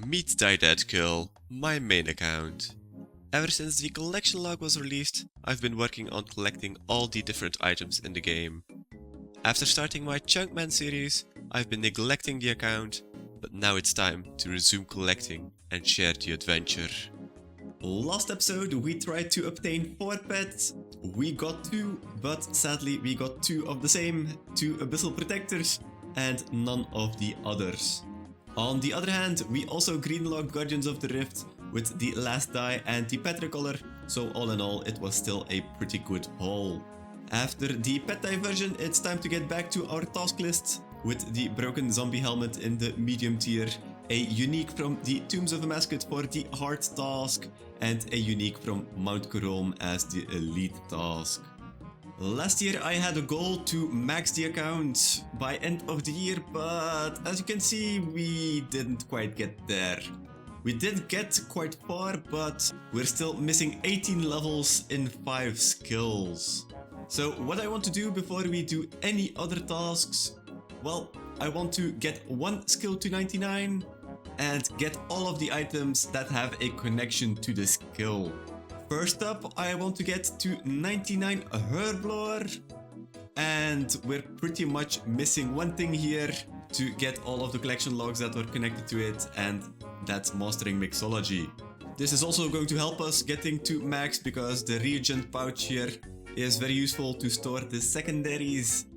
Meet Die Dead Kill, my main account. Ever since the collection log was released, I've been working on collecting all the different items in the game. After starting my Chunkman series, I've been neglecting the account, but now it's time to resume collecting and share the adventure. Last episode we tried to obtain 4 pets, we got 2, but sadly we got 2 of the same, 2 Abyssal Protectors, and none of the others. On the other hand, we also greenlogged Guardians of the Rift with the last die and the Petricolor, so all in all it was still a pretty good haul. After the pet diversion, it's time to get back to our task list with the broken zombie helmet in the medium tier, a unique from the Tombs of a Mascot for the hard task, and a unique from Mount Korome as the elite task. Last year I had a goal to max the account by end of the year, but as you can see we didn't quite get there. We did get quite far, but we're still missing 18 levels in 5 skills. So what I want to do before we do any other tasks, well, I want to get 1 skill to 99 and get all of the items that have a connection to the skill. First up, I want to get to 99 Herblore, and we're pretty much missing one thing here to get all of the collection logs that were connected to it, and that's mastering mixology. This is also going to help us getting to max because the reagent pouch here is very useful to store the secondaries.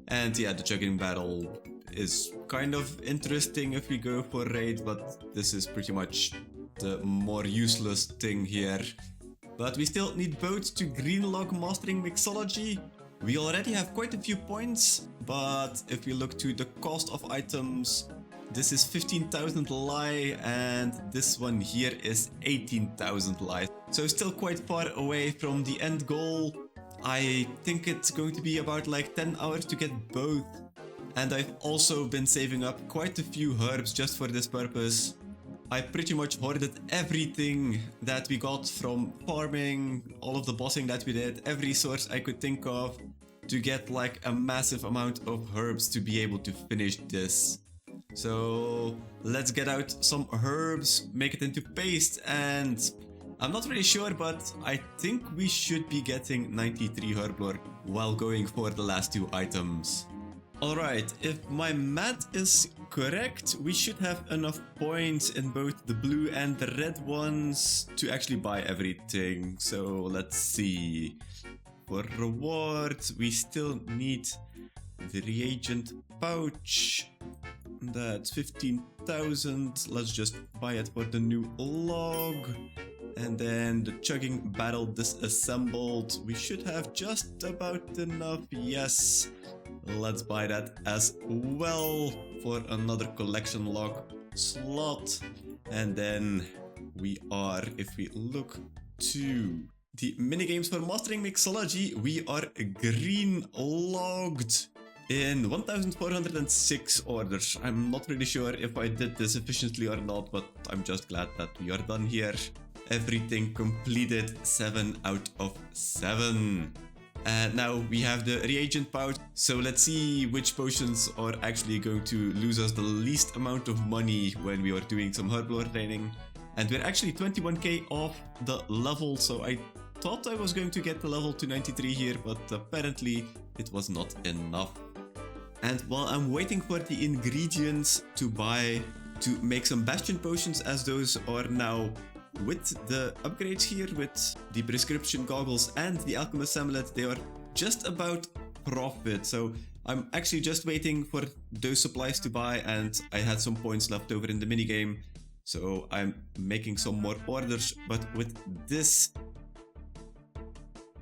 And yeah, the chugging barrel is kind of interesting if we go for raid, but this is pretty much the more useless thing here. But we still need both to greenlog mastering mixology. We already have quite a few points, but if we look to the cost of items, this is 15,000 Lie and this one here is 18,000 Lie. So still quite far away from the end goal. I think it's going to be about like 10 hours to get both. And I've also been saving up quite a few herbs just for this purpose. I pretty much hoarded everything that we got from farming, all of the bossing that we did, every source I could think of to get like a massive amount of herbs to be able to finish this. So let's get out some herbs, make it into paste, and I'm not really sure, but I think we should be getting 93 Herblore while going for the last 2 items. Alright, if my math is correct, we should have enough points in both the blue and the red ones to actually buy everything. So let's see. For rewards, we still need the reagent pouch. That's 15,000. Let's just buy it for the new log. And then the chugging barrel disassembled. We should have just about enough. Yes. Let's buy that as well for another collection log slot. And then we are, if we look to the minigames for mastering mixology, we are green logged in 1406 orders. I'm not really sure if I did this efficiently or not, but I'm just glad that we are done here. Everything completed, 7 out of 7. And now we have the reagent pouch, so let's see which potions are actually going to lose us the least amount of money when we are doing some herblore training. And we're actually 21k off the level, so I thought I was going to get the level to 93 here, but apparently it was not enough. And while I'm waiting for the ingredients to buy to make some bastion potions, as those are now with the upgrades here, with the prescription goggles and the alchemist amulet, they are just about profit. So I'm actually just waiting for those supplies to buy, and I had some points left over in the minigame, so I'm making some more orders. But with this,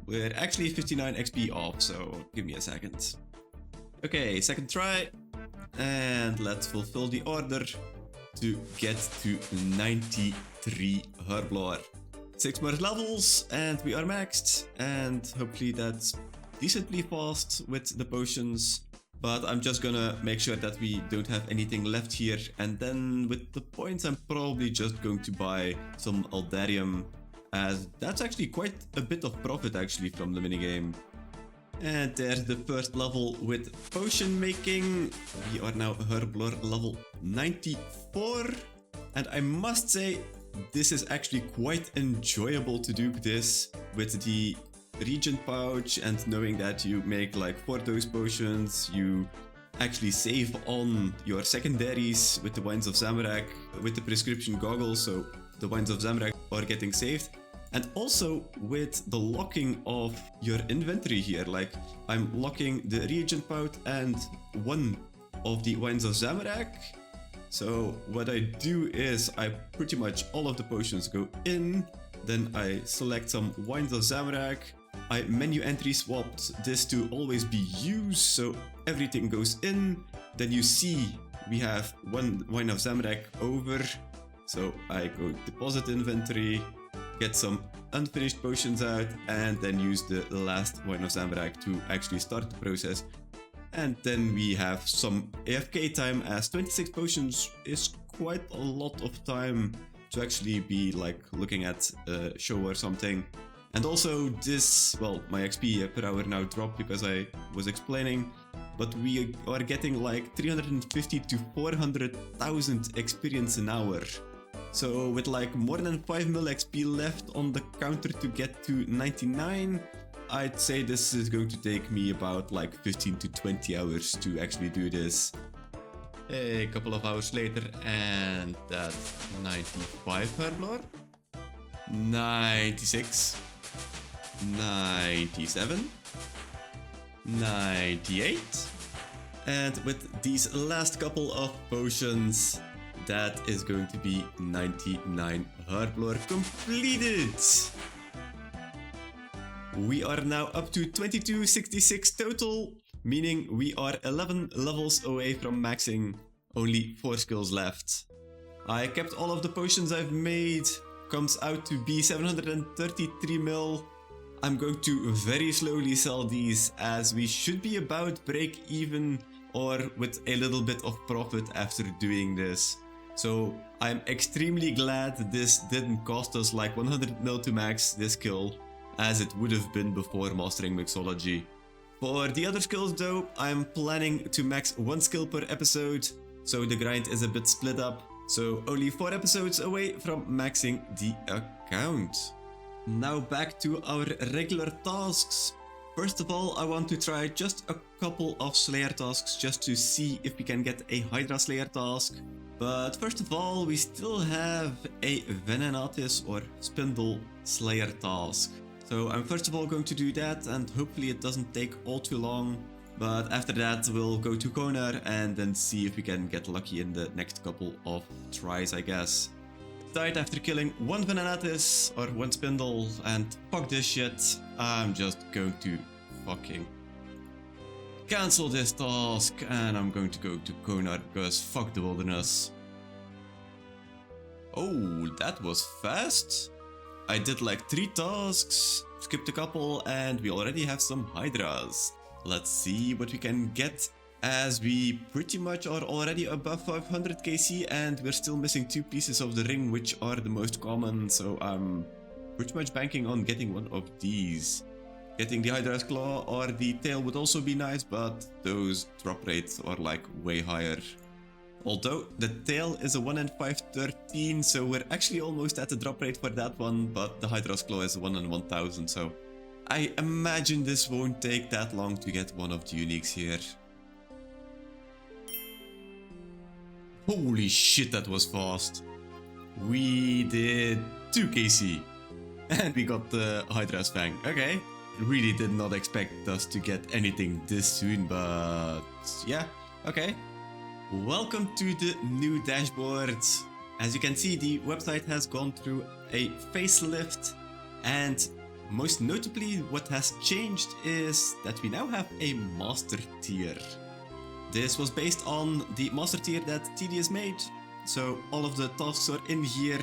we're actually 59 XP off, so give me a second. Okay, second try, and let's fulfill the order to get to 93 Herblore. 6 more levels and we are maxed, and hopefully that's decently fast with the potions. But I'm just gonna make sure that we don't have anything left here, and then with the points I'm probably just going to buy some Aldarium, as that's actually quite a bit of profit actually from the minigame. And there's the first level with potion making. We are now Herblore level 94. And I must say, this is actually quite enjoyable to do this with the Regent pouch and knowing that you make like 4 dose potions, you actually save on your secondaries with the Wines of Zamorak, with the prescription goggles, so the Wines of Zamorak are getting saved. And also with the locking of your inventory here, like I'm locking the reagent pouch and one of the Wines of Zamorak. So what I do is I pretty much all of the potions go in, then I select some Wines of Zamorak, I menu entry swapped this to always be used, so everything goes in, then you see we have one Wine of Zamorak over, so I go deposit inventory, get some unfinished potions out, and then use the last Wine of Zamorak to actually start the process. And then we have some AFK time, as 26 potions is quite a lot of time to actually be like looking at a show or something. And also this, well, my XP per hour now dropped because I was explaining, but we are getting like 350 to 400,000 experience an hour. So with like more than 5 mil XP left on the counter to get to 99, I'd say this is going to take me about like 15 to 20 hours to actually do this. A couple of hours later, and that's 95 Herblore, 96, 97, 98, and with these last couple of potions, that is going to be 99 Herblore completed. We are now up to 2266 total, meaning we are 11 levels away from maxing, only 4 skills left. I kept all of the potions I've made, comes out to be 733 mil. I'm going to very slowly sell these, as we should be about break even or with a little bit of profit after doing this. So I'm extremely glad this didn't cost us like 100 mil to max this skill, as it would have been before mastering mixology. For the other skills though, I'm planning to max 1 skill per episode, so the grind is a bit split up, so only 4 episodes away from maxing the account. Now back to our regular tasks. First of all, I want to try just a couple of Slayer tasks just to see if we can get a Hydra Slayer task. But first of all, we still have a Venenatis or Spindle Slayer task. So I'm first of all going to do that, and hopefully it doesn't take all too long. But after that we'll go to Konar and then see if we can get lucky in the next couple of tries, I guess. Died after killing 1 Venenatis or 1 Spindle, and fuck this shit. I'm just going to fucking cancel this task, and I'm going to go to Konar because fuck the wilderness. Oh, that was fast. I did like 3 tasks, skipped a couple, and we already have some Hydras. Let's see what we can get, as we pretty much are already above 500 KC and we're still missing 2 pieces of the ring, which are the most common, so I'm pretty much banking on getting one of these. Getting the Hydra's Claw or the tail would also be nice, but those drop rates are like way higher. Although the tail is a 1 in 513, so we're actually almost at the drop rate for that one, but the Hydra's Claw is 1 in 1000, so I imagine this won't take that long to get one of the uniques here. Holy shit, that was fast. We did 2 KC and we got the Hydra's Fang. Okay, really did not expect us to get anything this soon, but yeah, okay. Welcome to the new dashboard. As you can see, the website has gone through a facelift, and most notably what has changed is that we now have a master tier. This was based on the master tier that TDS made, so all of the tasks are in here.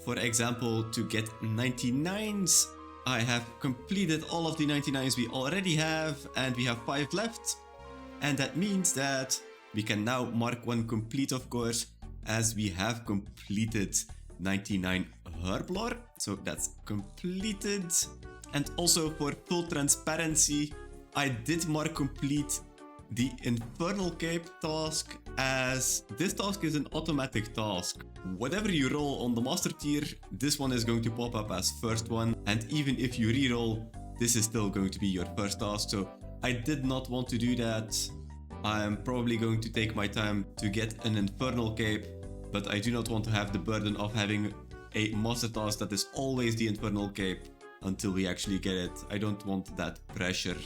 For example, to get 99s, I have completed all of the 99s we already have, and we have 5 left, and that means that we can now mark one complete, of course, as we have completed 99 Herblore, so that's completed. And also for full transparency, I did mark complete the Infernal Cape task, as this task is an automatic task. Whatever you roll on the master tier, this one is going to pop up as first one, and even if you reroll, this is still going to be your first task. So I did not want to do that. I'm probably going to take my time to get an Infernal Cape, but I do not want to have the burden of having a master task that is always the Infernal Cape until we actually get it. I don't want that pressure.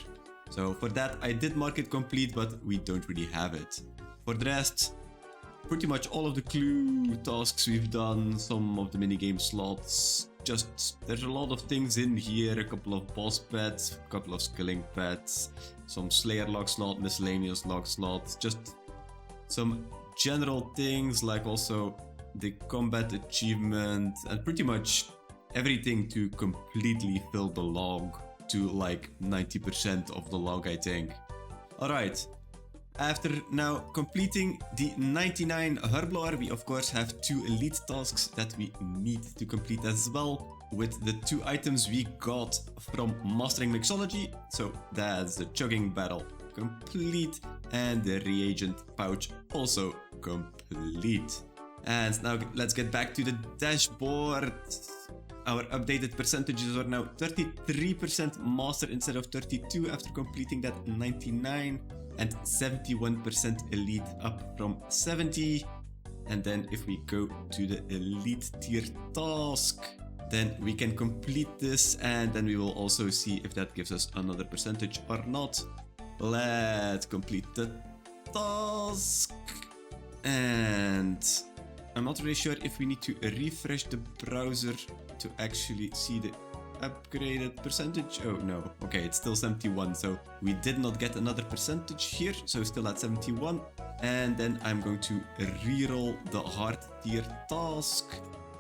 So for that, I did mark it complete, but we don't really have it. For the rest, pretty much all of the clue tasks we've done, some of the minigame slots. There's a lot of things in here, a couple of boss pets, a couple of skilling pets, some Slayer log slot, miscellaneous log slots, just some general things like also the combat achievement and pretty much everything to completely fill the log to like 90% of the log, I think. Alright, after now completing the 99 Herblore, we of course have 2 elite tasks that we need to complete as well, with the 2 items we got from Mastering Mixology. So that's the Chugging Barrel complete and the Reagent Pouch also complete. And now let's get back to the dashboard. Our updated percentages are now 33% master instead of 32 after completing that 99, and 71% elite up from 70. And then if we go to the elite tier task, then we can complete this, and then we will also see if that gives us another percentage or not. Let's complete the task. And I'm not really sure if we need to refresh the browser to actually see the upgraded percentage. Oh no, okay, it's still 71, so we did not get another percentage here, so still at 71. And then I'm going to reroll the hard tier task.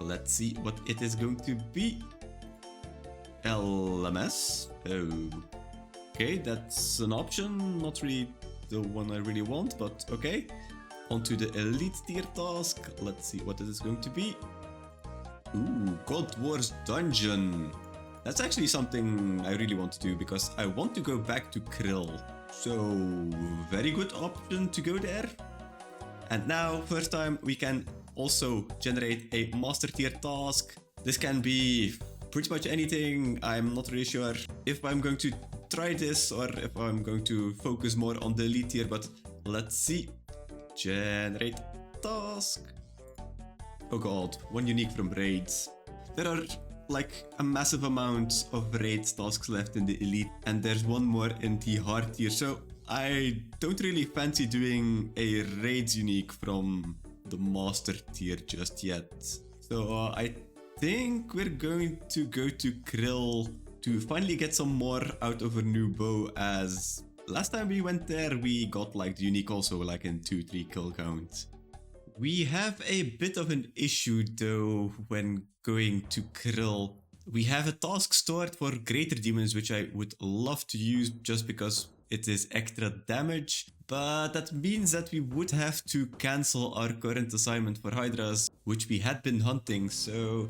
Let's see what it is going to be. LMS. Oh, okay, that's an option, not really the one I really want, but okay. Onto the elite tier task. Let's see what it is going to be. Ooh, Cold Wars Dungeon. That's actually something I really want to do because I want to go back to Krill. So, very good option to go there. And now, first time, we can also generate a master tier task. This can be pretty much anything. I'm not really sure if I'm going to try this or if I'm going to focus more on the elite tier, but let's see. Generate task. Oh god, one unique from raids. There are like a massive amount of raids tasks left in the elite, and there's one more in the hard tier, so I don't really fancy doing a raids unique from the master tier just yet. So I think we're going to go to Krill to finally get some more out of a new bow, as last time we went there we got like the unique also like in 2-3 kill count. We have a bit of an issue though when going to Krill. We have a task stored for greater demons, which I would love to use just because it is extra damage, but that means that we would have to cancel our current assignment for Hydras, which we had been hunting. So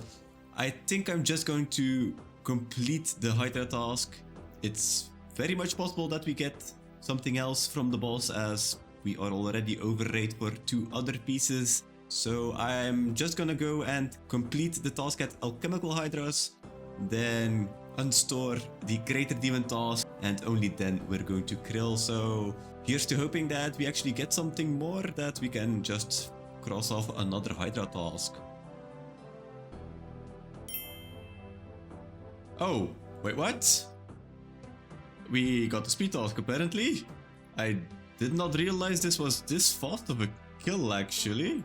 I think I'm just going to complete the Hydra task. It's very much possible that we get something else from the boss, as we are already overrate for 2 other pieces. So I'm just gonna go and complete the task at Alchemical Hydras, then unstore the Greater Demon task, and only then we're going to Krill. So here's to hoping that we actually get something more that we can just cross off another Hydra task. Oh, wait, what? We got the speed task apparently. I did not realize this was this fast of a kill actually.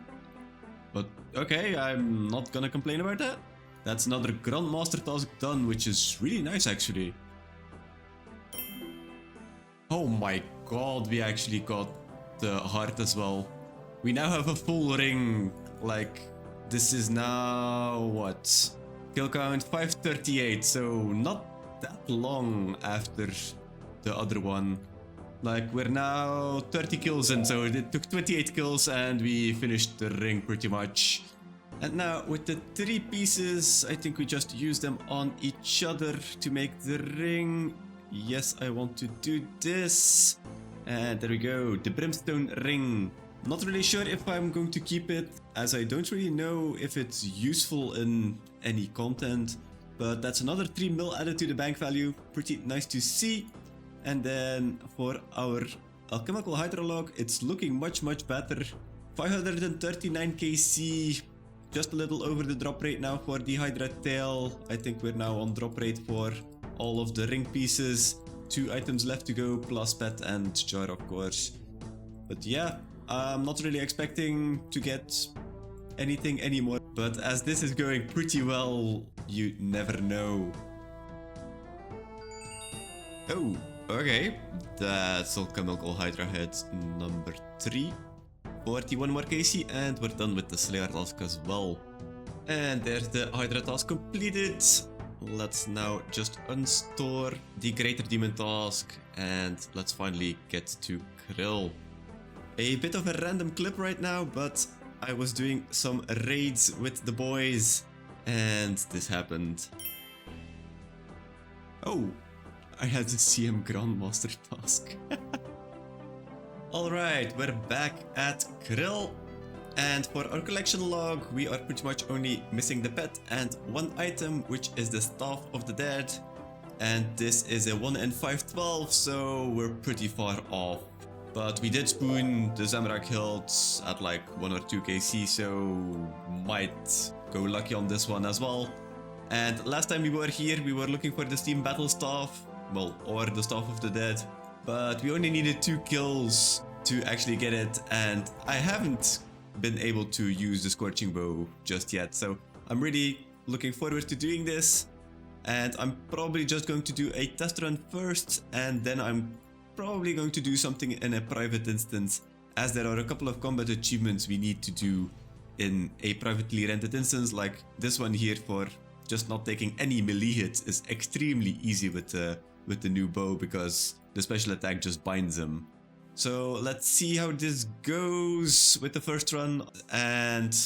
But okay, I'm not gonna complain about that. That's another Grandmaster task done, which is really nice actually. Oh my god, we actually got the heart as well. We now have a full ring. Like, this is now what? Kill count 538, so not that long after the other one. Like, we're now 30 kills in, so it took 28 kills and we finished the ring pretty much. And now with the 3 pieces, I think we just use them on each other to make the ring. Yes, I want to do this. And there we go, the Brimstone Ring. Not really sure if I'm going to keep it, as I don't really know if it's useful in any content. But that's another 3 mil added to the bank value. Pretty nice to see. And then for our alchemical hydrolog, it's looking much better. 539 KC, just a little over the drop rate now for the Hydra tail. I think we're now on drop rate for all of the ring pieces. 2 items left to go, plus pet and jar of course. But yeah, I'm not really expecting to get anything anymore. But as this is going pretty well, you never know. Oh, okay. That's alchemical Hydra head number 3. 41 more KC and we're done with the Slayer task as well. And there's the Hydra task completed. Let's now just unstore the Greater Demon task and let's finally get to Krill. A bit of a random clip right now, but I was doing some raids with the boys and this happened. Oh, I had the CM Grandmaster task. Alright, we're back at Krill. And for our collection log, we are pretty much only missing the pet and 1 item, which is the Staff of the Dead. And this is a 1 in 512, so we're pretty far off. But we did spoon the Zamrak hilts at like 1 or 2 KC, so might go lucky on this one as well. And last time we were here, we were looking for the Steam Battle Staff, well, or the Staff of the Dead. But we only needed 2 kills to actually get it, and I haven't been able to use the Scorching Bow just yet, so I'm really looking forward to doing this. And I'm probably just going to do a test run first, and then I'm probably going to do something in a private instance, as there are a couple of combat achievements we need to do in a privately rented instance, like this one here for just not taking any melee hits is extremely easy with the new bow because the special attack just binds them. So let's see how this goes with the first run, and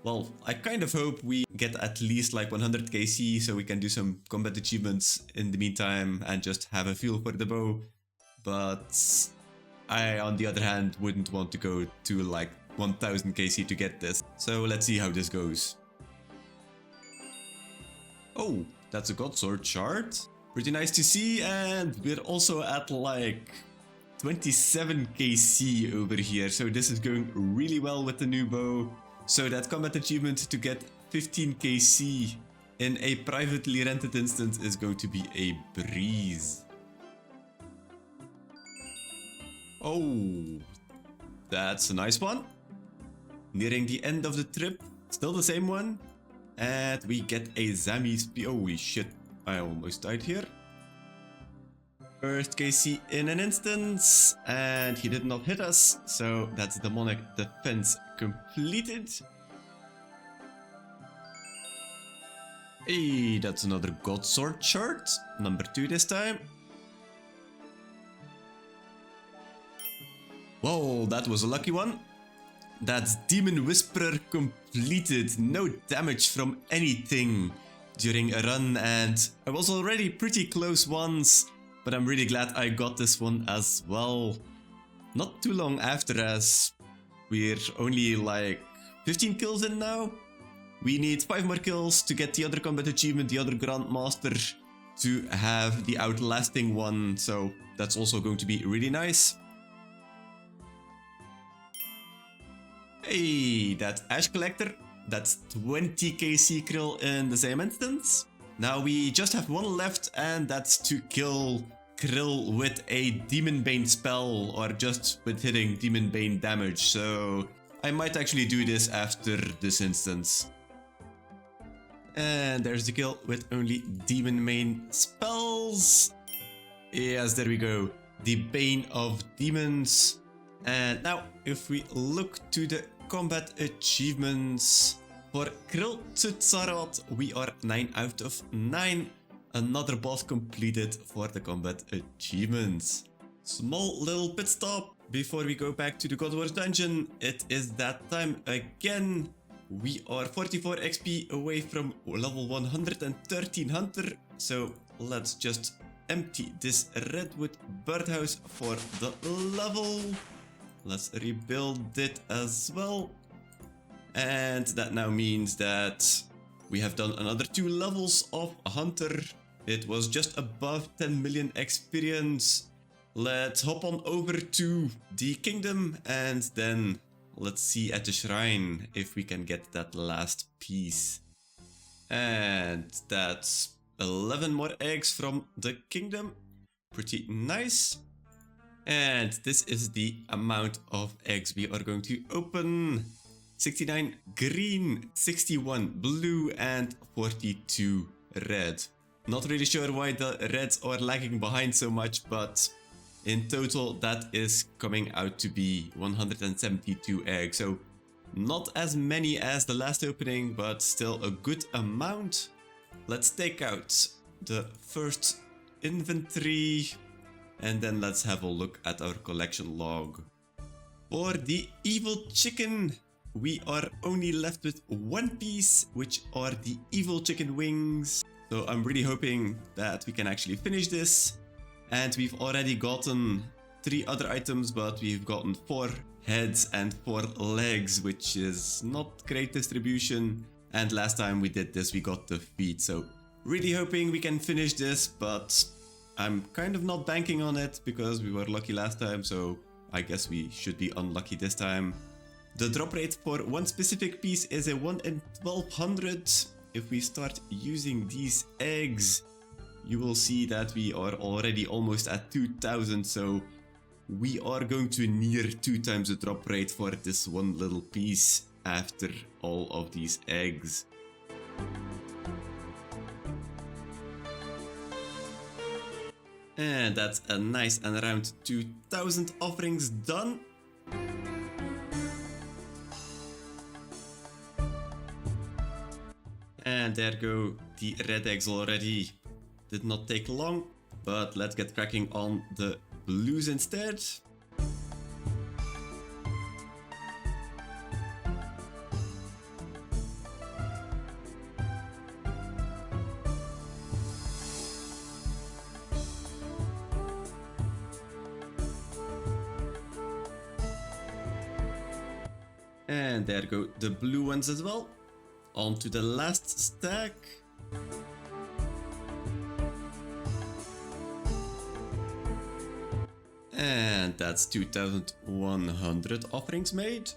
well, I kind of hope we get at least like 100 KC so we can do some combat achievements in the meantime and just have a feel for the bow. But I, on the other hand, wouldn't want to go to like 1000 KC to get this. So let's see how this goes. Oh, that's a Godsword shard. Pretty nice to see, and we're also at like 27 KC over here, so this is going really well with the new bow. So that combat achievement to get 15 KC in a privately rented instance is going to be a breeze. Oh, that's a nice one. Nearing the end of the trip, still the same one. And we get a Zami SP. Holy shit, I almost died here. First KC in an instance, and he did not hit us, so that's demonic defense completed. Hey, that's another Godsword shard, number 2 this time. Whoa, that was a lucky one. That's Demon Whisperer completed, no damage from anything during a run, and I was already pretty close once. But I'm really glad I got this one as well. Not too long after, as we're only like 15 kills in now. We need 5 more kills to get the other combat achievement, the other Grandmaster, to have the outlasting one. So that's also going to be really nice. Hey, that Ash Collector. That's 20 KC Krill in the same instance. Now we just have 1 left, and that's to kill Krill with a Demon Bane spell, or just with hitting Demon Bane damage, so I might actually do this after this instance. And there's the kill with only Demon Bane spells. Yes, there we go. The Bane of Demons. And now, if we look to the combat achievements, for Krill Tsutsarot, we are 9 out of 9. Another boss completed for the combat achievements. Small little pit stop before we go back to the God Wars dungeon. It is that time again. We are 44 XP away from level 113 Hunter. So let's just empty this redwood birdhouse for the level. Let's rebuild it as well. And that now means that we have done another 2 levels of Hunter. It was just above 10 million experience. Let's hop on over to the kingdom and then let's see at the shrine if we can get that last piece. And that's 11 more eggs from the kingdom. Pretty nice. And this is the amount of eggs we are going to open. 69 green, 61 blue, and 42 red. Not really sure why the reds are lagging behind so much, but in total that is coming out to be 172 eggs. So not as many as the last opening, but still a good amount. Let's take out the first inventory and then let's have a look at our collection log. For the evil chicken, we are only left with 1 piece, which are the evil chicken wings. So I'm really hoping that we can actually finish this. And we've already gotten 3 other items, but we've gotten 4 heads and 4 legs, which is not great distribution. And last time we did this, we got the feet. So really hoping we can finish this, but I'm kind of not banking on it because we were lucky last time. So I guess we should be unlucky this time. The drop rate for one specific piece is a 1 in 1200. If we start using these eggs, you will see that we are already almost at 2000. So we are going to near 2 times the drop rate for this one little piece after all of these eggs. And that's a nice and around 2000 offerings done. And there go the red eggs already. Did not take long, but let's get cracking on the blues instead. And there go the blue ones as well. On to the last stack. And that's 2100 offerings made.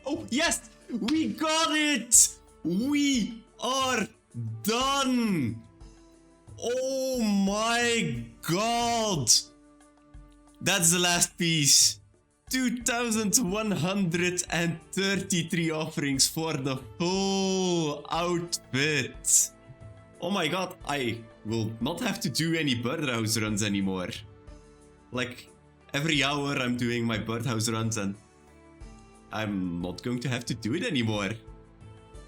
Oh, yes! We got it! We are done! Oh my god! That's the last piece. 2133 offerings for the full outfit. Oh my god, I will not have to do any birdhouse runs anymore. Like, every hour I'm doing my birdhouse runs and I'm not going to have to do it anymore.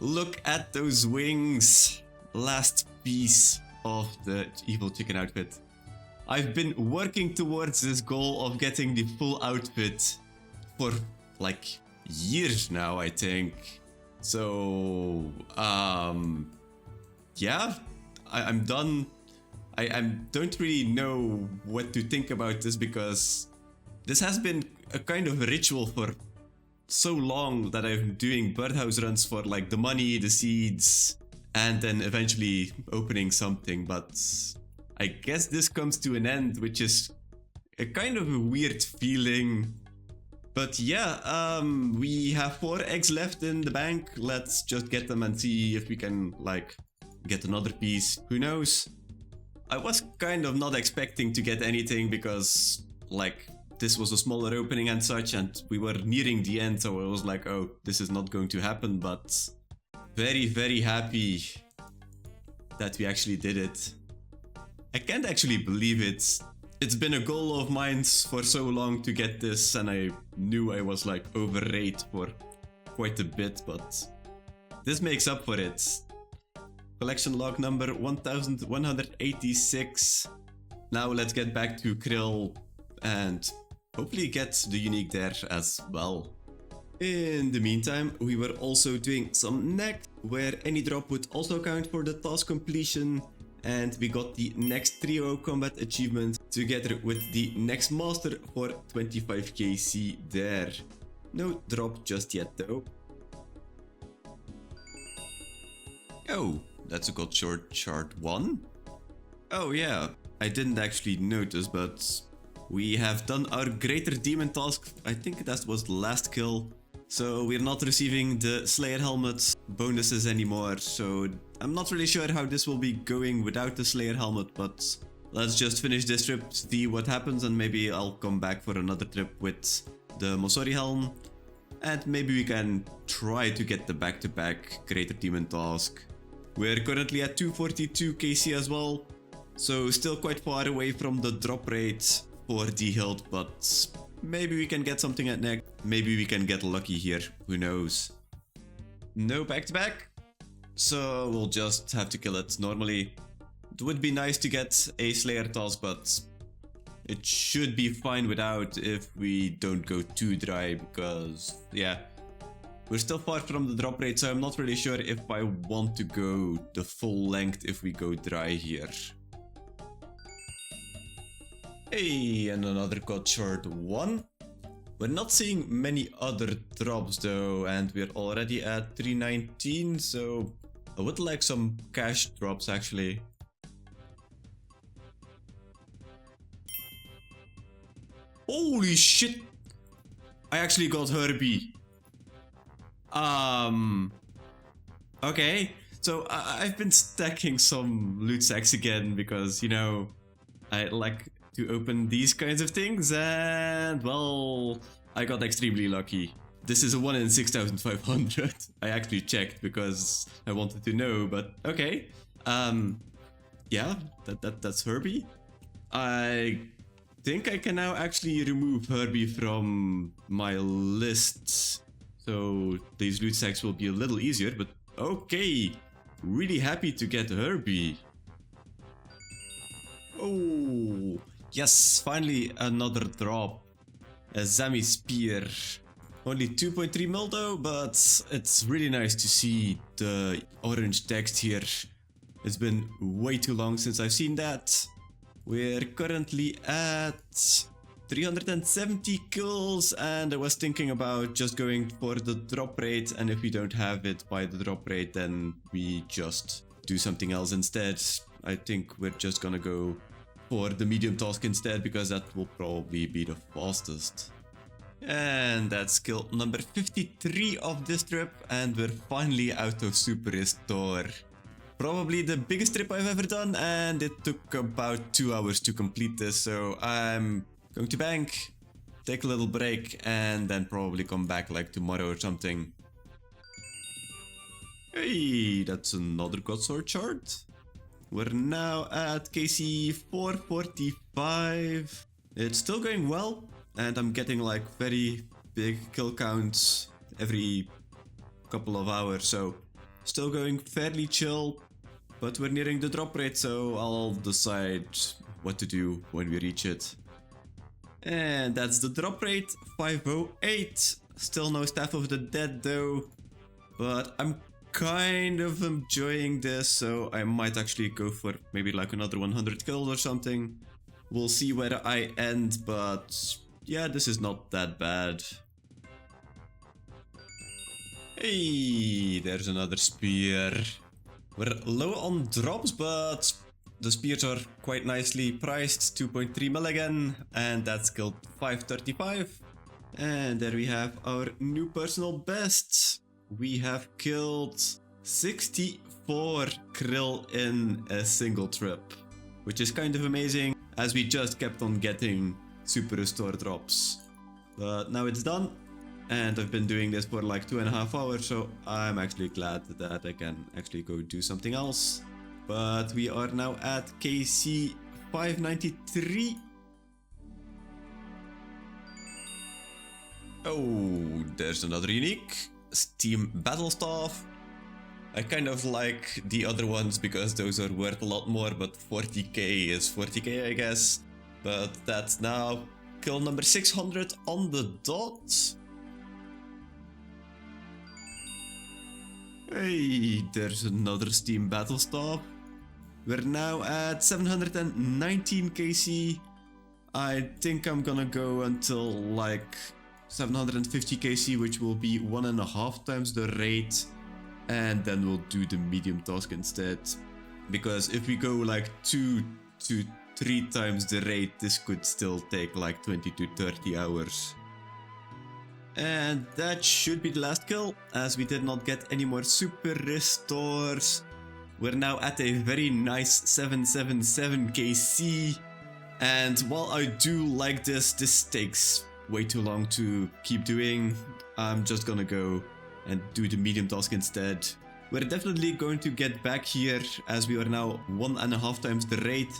Look at those wings. Last piece of the evil chicken outfit. I've been working towards this goal of getting the full outfit for like years now, I think. So, yeah, I'm done. I don't really know what to think about this because this has been a kind of a ritual for so long that I'm doing birdhouse runs for like the money, the seeds, and then eventually opening something, but I guess this comes to an end, which is a kind of a weird feeling. But yeah, we have 4 eggs left in the bank. Let's just get them and see if we can like get another piece. Who knows? I was kind of not expecting to get anything because like this was a smaller opening and such, and we were nearing the end, so I was like, oh, this is not going to happen, but very, very happy that we actually did it. I can't actually believe it. It's been a goal of mine for so long to get this, and I knew I was like overrate for quite a bit, but this makes up for it. Collection log number 1186. Now let's get back to Krill and hopefully get the unique there as well. In the meantime, we were also doing some next, where any drop would also count for the task completion, and we got the next trio combat achievement together with the next master for 25 KC there. No drop just yet though. Oh, that's a good short chart 1. Oh yeah, I didn't actually notice, but we have done our greater demon task. I think that was the last kill. So we're not receiving the Slayer helmet bonuses anymore, so I'm not really sure how this will be going without the Slayer helmet, but let's just finish this trip, see what happens, and maybe I'll come back for another trip with the Mosori helm, and maybe we can try to get the back-to-back Greater Demon task. We're currently at 242 KC as well, so still quite far away from the drop rate for the hilt, but maybe we can get something at next. Maybe we can get lucky here, who knows. No back-to-back, so we'll just have to kill it normally. It would be nice to get a Slayer task, but it should be fine without if we don't go too dry, because yeah, we're still far from the drop rate, so I'm not really sure if I want to go the full length if we go dry here. Hey, and another cut short 1. We're not seeing many other drops though, and we're already at 319, so I would like some cash drops actually. Holy shit! I actually got Herbie. Okay, so I've been stacking some loot sacks again because, you know, I like to open these kinds of things, and well, I got extremely lucky. This is a 1 in 6,500. I actually checked because I wanted to know, but okay. Yeah, that's Herbie. I think I can now actually remove Herbie from my list, so these loot sacks will be a little easier, but okay. Really happy to get Herbie. Oh, yes, finally another drop. A Zami Spear. Only 2.3 mil though, but it's really nice to see the orange text here. It's been way too long since I've seen that. We're currently at 370 kills, and I was thinking about just going for the drop rate, and if we don't have it by the drop rate, then we just do something else instead. I think we're just gonna go for the medium task instead, because that will probably be the fastest. And that's kill number 53 of this trip, and we're finally out of Super Restore. Probably the biggest trip I've ever done, and it took about 2 hours to complete this, so I'm going to bank, take a little break, and then probably come back like tomorrow or something. Hey, that's another Godsword chart. We're now at KC 445. It's still going well, and I'm getting like very big kill counts every couple of hours, so still going fairly chill, but we're nearing the drop rate, so I'll decide what to do when we reach it. And that's the drop rate, 508. Still no Staff of the Dead though, but I'm kind of enjoying this, so I might actually go for maybe like another 100 kills or something. We'll see where I end, but yeah, this is not that bad. Hey, there's another spear. We're low on drops, but the spears are quite nicely priced. 2.3 mil again, and that's killed 535. And there we have our new personal best. We have killed 64 krill in a single trip, which is kind of amazing, as we just kept on getting Super Restore drops. But now it's done, and I've been doing this for like 2.5 hours, so I'm actually glad that I can actually go do something else. But we are now at KC 593. Oh, there's another unique. Steam Battle Staff. I kind of like the other ones because those are worth a lot more, but 40k is 40k, I guess. But that's now Kill number 600 on the dot. Hey, there's another Steam battle stop. We're now at 719 KC. I think I'm gonna go until like 750 KC, which will be 1.5 times the rate. And then we'll do the medium task instead. Because if we go like 2 to 3 times the rate, this could still take like 20 to 30 hours. And that should be the last kill, as we did not get any more super restores. We're now at a very nice 777 KC. And while I do like this takes way too long to keep doing. I'm just gonna go and do the medium task instead. We're definitely going to get back here, as we are now 1.5 times the rate.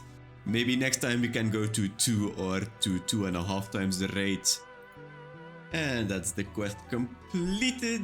Maybe next time we can go to 2 or to 2.5 times the rate. And that's the quest completed.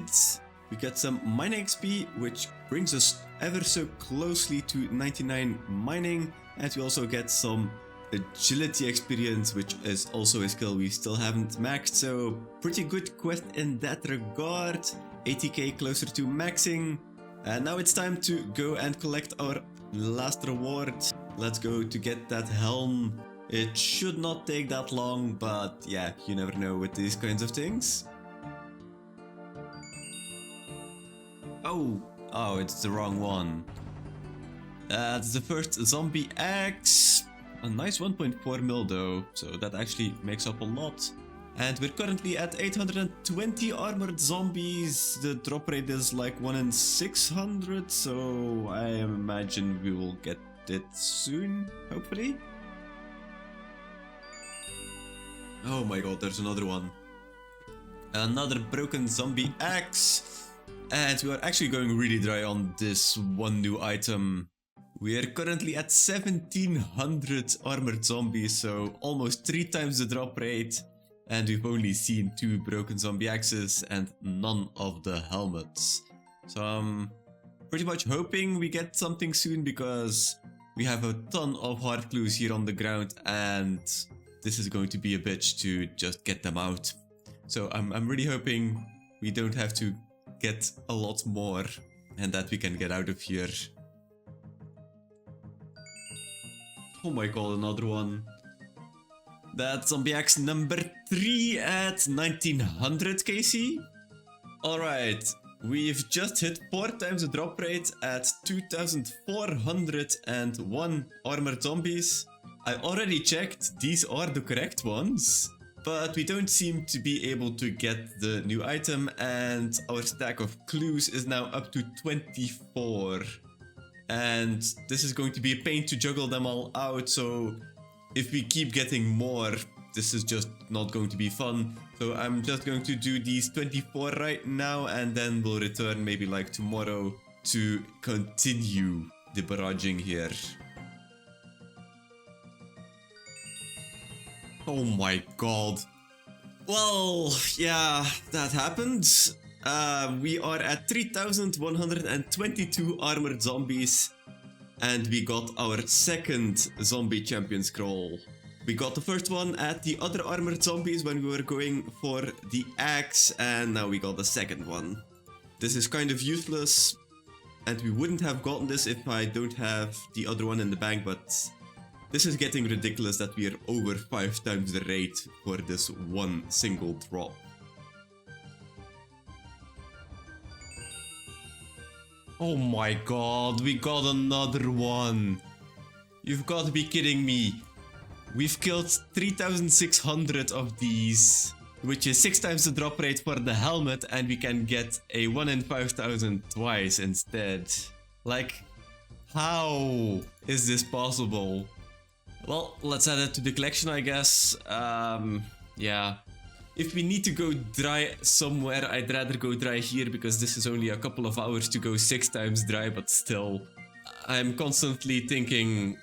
We get some mining XP, which brings us ever so closely to 99 mining. And we also get some agility experience, which is also a skill we still haven't maxed. So pretty good quest in that regard. 80k closer to maxing. And now it's time to go and collect our last reward. Let's go to get that helm. It should not take that long, but yeah, you never know with these kinds of things. Oh, it's the wrong one. That's the first zombie axe. A nice 1.4 mil though, so that actually makes up a lot. And we're currently at 820 armored zombies. The drop rate is like 1 in 600, so I imagine we will get it soon, hopefully. Oh my god, there's another one. Another broken zombie axe. And we are actually going really dry on this one new item. We are currently at 1700 armored zombies, so almost 3 times the drop rate. And we've only seen 2 broken zombie axes and none of the helmets. So I'm pretty much hoping we get something soon, because we have a ton of hard clues here on the ground and this is going to be a bitch to just get them out. So I'm really hoping we don't have to get a lot more and that we can get out of here. Oh my god, another one. That's zombie axe number 3 at 1900 KC. Alright, we've just hit 4 times the drop rate at 2401 armored zombies. I already checked, these are the correct ones. But we don't seem to be able to get the new item, and our stack of clues is now up to 24. And this is going to be a pain to juggle them all out, so if we keep getting more, this is just not going to be fun. So I'm just going to do these 24 right now, and then we'll return maybe like tomorrow to continue the barraging here. Oh my god. Well, yeah, that happened. We are at 3122 armored zombies. And we got our second zombie champion scroll. We got the first one at the other armored zombies when we were going for the axe, and now we got the second one. This is kind of useless, and we wouldn't have gotten this if I don't have the other one in the bank, but this is getting ridiculous that we are over 5 times the rate for this one single drop. Oh my god, we got another one. You've got to be kidding me. We've killed 3600 of these, which is 6 times the drop rate for the helmet, and we can get a 1 in 5000 twice instead. Like, how is this possible? Well, let's add it to the collection, I guess. Yeah. If we need to go dry somewhere, I'd rather go dry here, because this is only a couple of hours to go 6 times dry, but still. I'm constantly thinking,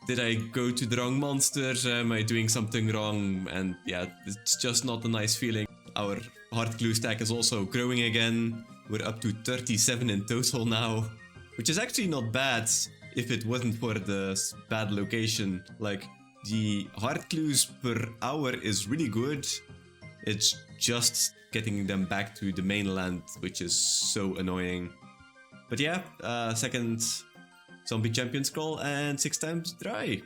did I go to the wrong monster? Am I doing something wrong? And yeah, it's just not a nice feeling. Our hard glue stack is also growing again. We're up to 37 in total now, which is actually not bad if it wasn't for the bad location. Like, the heart clues per hour is really good. It's just getting them back to the mainland, which is so annoying. But yeah, second zombie champion scroll and 6 times dry.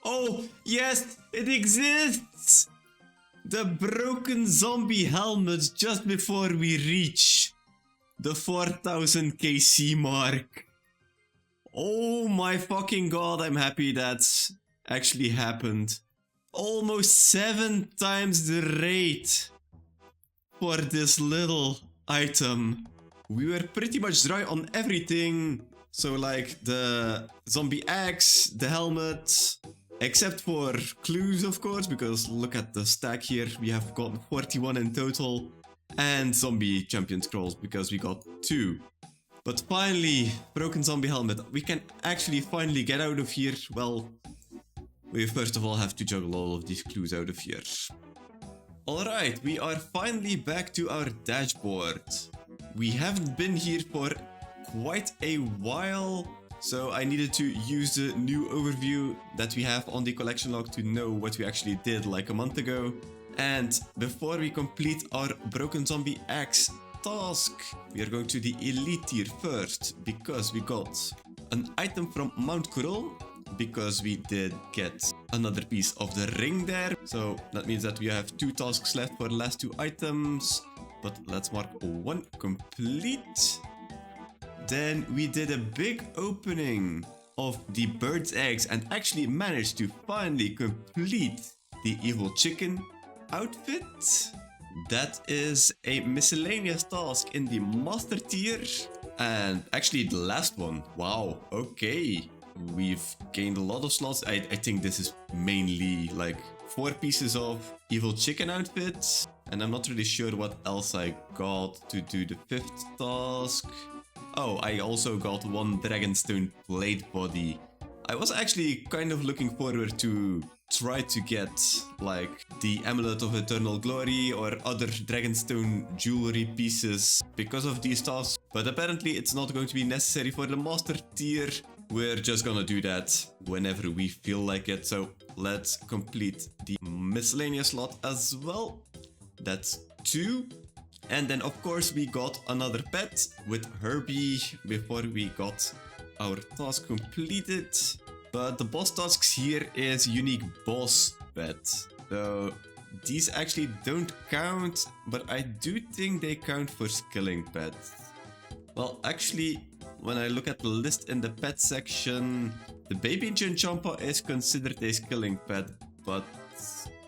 Oh, yes, it exists! The broken zombie helmet just before we reach the 4000 KC mark. Oh my fucking god, I'm happy that's actually happened. Almost 7 times the rate for this little item. We were pretty much dry on everything. So like the zombie axe, the helmet, except for clues of course, because look at the stack here. We have got 41 in total. And zombie champion scrolls because we got 2. But finally, broken zombie helmet. We can actually finally get out of here. Well, we first of all have to juggle all of these clues out of here. Alright, we are finally back to our dashboard. We haven't been here for quite a while, so I needed to use the new overview that we have on the collection log to know what we actually did like a month ago. And before we complete our broken zombie axe task, we are going to the elite tier first, because we got an item from Mount Coral, because we did get another piece of the ring there. So that means that we have 2 tasks left for the last 2 items, but let's mark 1 complete. Then we did a big opening of the bird's eggs and actually managed to finally complete the evil chicken outfit. That is a miscellaneous task in the master tier, and actually the last one. Wow, okay, we've gained a lot of slots. I think this is mainly like 4 pieces of evil chicken outfits, and I'm not really sure what else I got to do the 5th task. Oh, I also got 1 dragonstone plate body. I was actually kind of looking forward to try to get like the Amulet of Eternal Glory or other Dragonstone jewelry pieces because of these tasks, but apparently it's not going to be necessary for the master tier. We're just gonna do that whenever we feel like it, so let's complete the miscellaneous slot as well. That's 2. And then of course we got another pet with Herbie before we got our task completed. But the boss tasks here is unique boss pet. So these actually don't count, but I do think they count for skilling pets. Well, actually, when I look at the list in the pet section, the baby Chinchompa is considered a skilling pet, but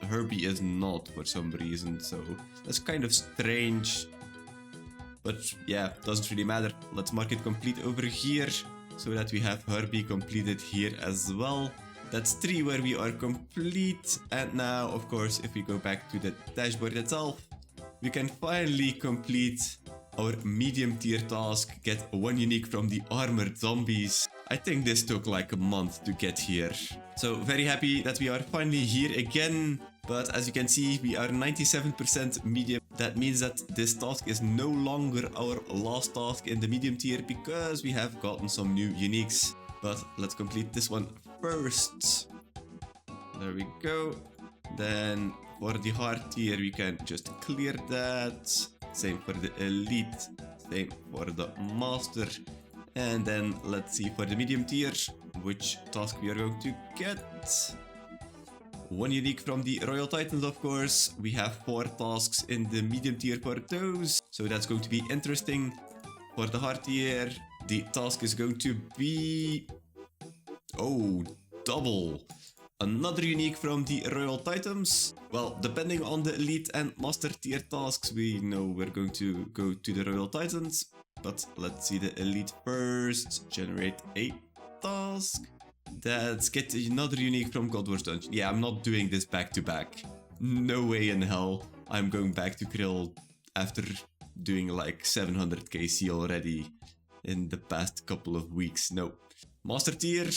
Herbie is not for some reason, so that's kind of strange. But yeah, doesn't really matter. Let's mark it complete over here, so that we have Herbie completed here as well. That's 3 where we are complete. And now, of course, if we go back to the dashboard itself, we can finally complete our medium tier task, get 1 unique from the armored zombies. I think this took like a month to get here. So very happy that we are finally here again. But as you can see, we are 97% medium. That means that this task is no longer our last task in the medium tier because we have gotten some new uniques. But let's complete this one first. There we go. Then for the hard tier, we can just clear that. Same for the elite. Same for the master. And then let's see for the medium tier, which task we are going to get. 1 unique from the Royal Titans, of course. We have 4 tasks in the medium tier for those, so that's going to be interesting. For the hard tier, the task is going to be... oh, double. Another unique from the Royal Titans. Well, depending on the elite and master tier tasks, we know we're going to go to the Royal Titans. But let's see the elite first. Generate a task. Let's get another unique from God Wars Dungeon. Yeah, I'm not doing this back to back. No way in hell I'm going back to Krill after doing like 700 KC already in the past couple of weeks. No. Master tier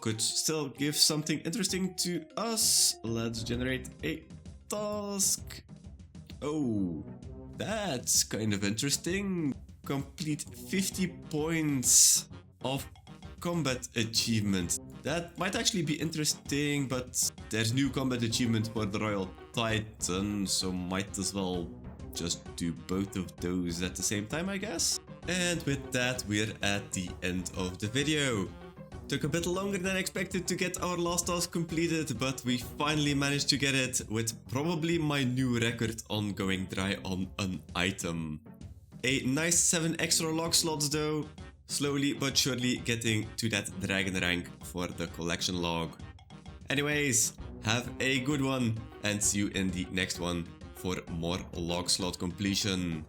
could still give something interesting to us. Let's generate a task. Oh, that's kind of interesting. Complete 50 points of combat achievement. That might actually be interesting, but there's new combat achievement for the Royal Titan, so might as well just do both of those at the same time, I guess. And with that, we're at the end of the video. Took a bit longer than expected to get our last task completed, but we finally managed to get it with probably my new record on going dry on an item. A nice 7 extra log slots though, slowly but surely getting to that dragon rank for the collection log. Anyways, have a good one and see you in the next one for more log slot completion.